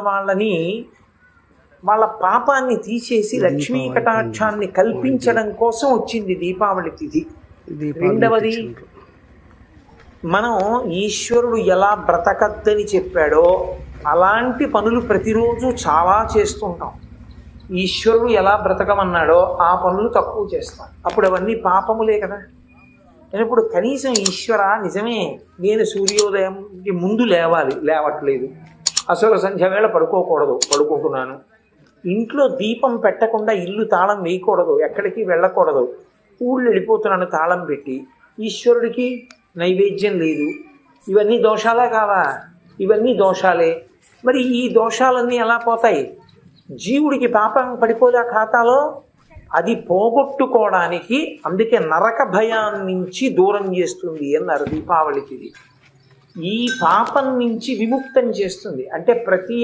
వాళ్ళని వాళ్ళ పాపాన్ని తీసేసి లక్ష్మీ కటాక్షాన్ని కల్పించడం కోసం వచ్చింది దీపావళి తిథి. రెండవది, మనం ఈశ్వరుడు ఎలా బ్రతకద్దని చెప్పాడో అలాంటి పనులు ప్రతిరోజు చాలా చేస్తుంటాం. ఈశ్వరుడు ఎలా బ్రతకమన్నాడో ఆ పనులు తక్కువ చేస్తాం. అప్పుడు అవన్నీ పాపములే కదా. ఇప్పుడు కనీసం ఈశ్వర నిజమే, నేను సూర్యోదయంకి ముందు లేవాలి, లేవట్లేదు. అసలు సంధ్య వేళ పడుకోకూడదు, పడుకుంటున్నాను. ఇంట్లో దీపం పెట్టకుండా ఇల్లు తాళం వేయకూడదు, ఎక్కడికి వెళ్ళకూడదు, ఊళ్ళు వెళ్ళిపోతున్నాను తాళం పెట్టి. ఈశ్వరుడికి నైవేద్యం లేదు. ఇవన్నీ దోషాలే కావా? ఇవన్నీ దోషాలే. మరి ఈ దోషాలన్నీ ఎలా పోతాయి? జీవుడికి పాపం పడిపోదా ఖాతాలో? అది పోగొట్టుకోవడానికి, అందుకే నరక భయాన్నించి దూరం చేస్తుంది అన్నారు దీపావళికి. ఈ పాపం నుంచి విముక్తం చేస్తుంది. అంటే ప్రతి